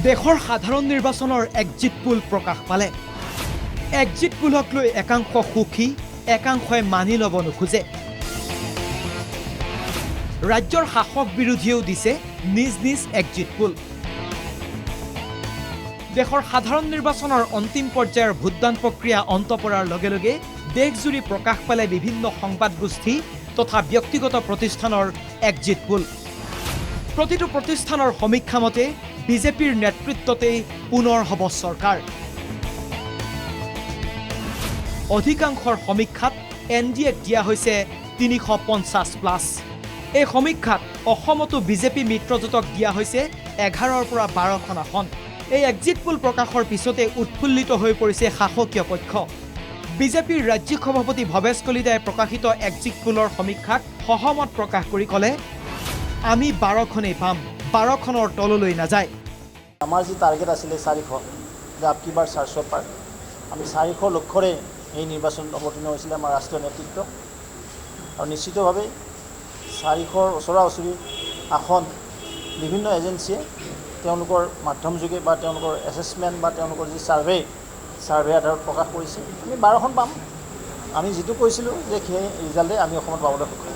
দেশৰ সাধাৰণ নিৰ্বাচনৰ এক্সিট পোল প্ৰকাশ পালে। এক্সিট পোলক লৈ একাংশ সুখী, একাংশই মানি ল'ব নোখোজে। ৰাজ্যৰ শাসক বিৰোধীয়েও দিছে নিজ নিজ এক্সিট পোল। দেশৰ সাধাৰণ নিৰ্বাচনৰ অন্তিম পৰ্যায়ৰ ভোটদান প্ৰক্ৰিয়া অন্ত পৰাৰ লগে লগে দেশজুৰি প্ৰকাশ পালে বিভিন্ন সংবাদ গোষ্ঠী তথা ব্যক্তিগত প্ৰতিষ্ঠানৰ এক্সিট পোল। প্ৰতিটো প্ৰতিষ্ঠানৰ সমীক্ষা মতে বিজেপিৰ নেতৃত্বতেই পুনৰ হ'ব চৰকাৰ। অধিকাংশৰ সমীক্ষাত NDAক দিয়া হৈছে 350+। এই সমীক্ষাত অসমতো বিজেপি মিত্ৰজোঁটক দিয়া হৈছে 11ৰ পৰা 12খন আসন। এই এক্সিট পোল প্ৰকাশৰ পিছতে উৎফুল্লিত হৈ পৰিছে শাসকীয় পক্ষ। বিজেপিৰ ৰাজ্যিক সভাপতি ভৱেশ কলিতাই প্ৰকাশিত এক্সিট পোলৰ সমীক্ষাক সহমত প্ৰকাশ কৰি ক'লে, আমি 12খনেই পাম, 12খনৰ তললৈ নাযায়। আমাৰ যি টাৰ্গেট আছিলে 400, যে আপ কি বাৰ 400 পাৰ, আমি 400 লক্ষ্যৰে এই নিৰ্বাচন অৱতীৰ্ণ হৈছিলে আমাৰ ৰাষ্ট্ৰীয় নেতৃত্ব। আৰু নিশ্চিতভাৱে 400ৰ ওচৰা ওচৰি আসন বিভিন্ন এজেঞ্চিয়ে তেওঁলোকৰ মাধ্যমযোগে বা তেওঁলোকৰ এছেছমেণ্ট বা তেওঁলোকৰ যি ছাৰ্ভে আধাৰত প্ৰকাশ কৰিছে। আমি 12খন পাম। আমি যিটো কৈছিলোঁ যে সেই ৰিজাল্টে আমি অসমত পাবলৈ সক্ষম,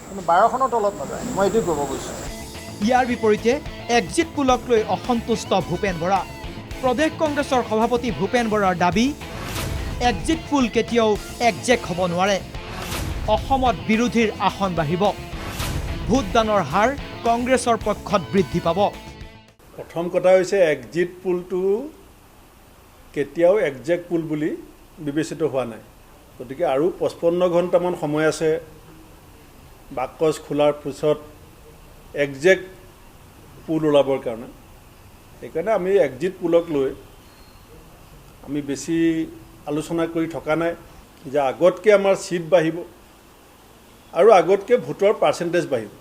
কিন্তু 12খনৰ তলত নাযায়, মই এইটোৱে ক'ব গৈছোঁ। ইয়াৰ বিপৰীতে এক্সিট পোলক লৈ অসন্তুষ্ট ভূপেন বৰা। প্ৰদেশ কংগ্ৰেছৰ সভাপতি ভূপেন বৰাৰ দাবী, এক্সিট পোল কেতিয়াও একজেক্ট হ'ব নোৱাৰে। অসমত বিৰোধীৰ আসন বাঢ়িব, ভোটদানৰ হাৰ কংগ্ৰেছৰ পক্ষত বৃদ্ধি পাব। প্ৰথম কথা হৈছে এক্সিট পোলটো কেতিয়াও একজেক্ট পোল বুলি বিবেচিত হোৱা নাই। গতিকে আৰু 55 ঘণ্টামান সময় আছে বাকচ খোলাৰ পিছত একজেক্ট পোল ওলাবৰ কাৰণে। সেইকাৰণে আমি এক্সিট পোলক লৈ আমি বেছি আলোচনা কৰি থকা নাই যে আগতকৈ আমাৰ ছিট বাঢ়িব আৰু আগতকৈ ভোটৰ পাৰ্চেণ্টেজ বাঢ়িব।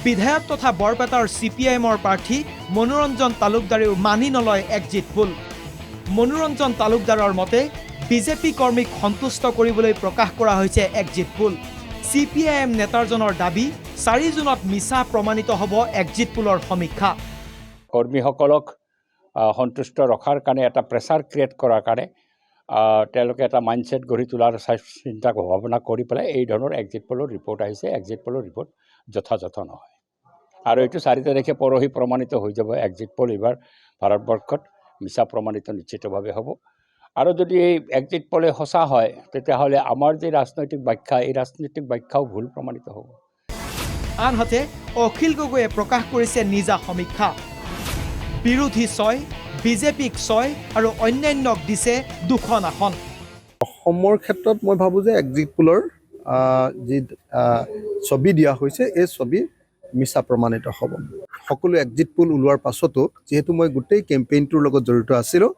বিধায়ক তথা বৰপেটাৰ CPIMৰ প্ৰাৰ্থী মনোৰঞ্জন তালুকদাৰেও মানি নলয় এক্সিট পোল। মনোৰঞ্জন তালুকদাৰৰ মতে বিজেপি কৰ্মীক সন্তুষ্ট কৰিবলৈ প্ৰকাশ কৰা হৈছে এক্সিট পোল। CPIM নেতাজনৰ দাবী, 4 জুনত মিছা প্ৰমাণিত হ'ব এক্সিট পোলৰ সমীক্ষা। কৰ্মীসকলক সন্তুষ্ট ৰখাৰ কাৰণে এটা প্ৰেছাৰ ক্ৰিয়েট কৰাৰ কাৰণে তেওঁলোকে এটা মাইণ্ডছেট গঢ়ি তোলাৰ চিন্তা ভাৱনা কৰি পেলাই এই ধৰণৰ এক্সিট পোলৰ ৰিপৰ্ট আহিছে। এক্সিট পোলৰ ৰিপৰ্ট যথাযথ নহয় আৰু এইটো 4 তাৰিখে পৰহি প্ৰমাণিত হৈ যাব। এক্সিট পোল এইবাৰ ভাৰতবৰ্ষত মিছা প্ৰমাণিত নিশ্চিতভাৱে হ'ব। আৰু যদি এই এক্সিট পোলে সঁচা হয় তেতিয়াহ'লে আমাৰ যি ৰাজনৈতিক ব্যাখ্যা, এই ৰাজনৈতিক ব্যাখ্যাও ভুল প্ৰমাণিত হ'ব। আনহাতে অখিল গগৈয়ে প্ৰকাশ কৰিছে নিজা সমীক্ষা। বিৰোধী 6, বিজেপিক 6 আৰু অন্যান্যক দিছে 2খন আসন। অসমৰ ক্ষেত্ৰত মই ভাবোঁ যে এক্সিট পোলৰ যি ছবি দিয়া হৈছে, এই ছবি মিছা প্ৰমাণিত হ'ব। সকলো এক্সিট পোল ওলোৱাৰ পাছতো যিহেতু মই গোটেই কেম্পেইনটোৰ লগত জড়িত আছিলোঁ,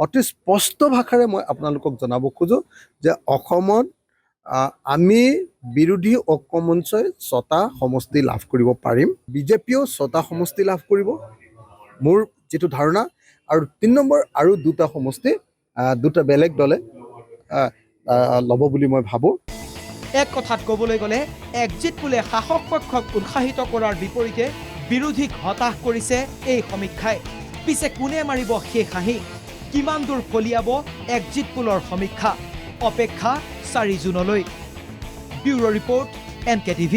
অতি স্পষ্ট ভাষাৰে মই আপোনালোকক জনাব খোজোঁ যে অসমত আমি বিৰোধী ঐক্যমঞ্চই 6টা সমষ্টি লাভ কৰিব পাৰিম। বিজেপিয়েও 6টা সমষ্টি লাভ কৰিব মোৰ যিটো ধাৰণা। আৰু 3 নম্বৰ আৰু 2টা সমষ্টি 2টা বেলেগ দলে ল'ব বুলি মই ভাবোঁ। এক কথাত ক'বলৈ গ'লে এক্সিট পোলে শাসক পক্ষক উৎসাহিত কৰাৰ বিপৰীতে বিৰোধীক হতাশ কৰিছে এই সমীক্ষাই। পিছে কোনে মাৰিব সেই হাঁহি? কিমান দূৰ ফলিয়াব এক্সিট পোলৰ সমীক্ষা? অপেক্ষা 4 জুনলৈ। Bureau' report, NKTV।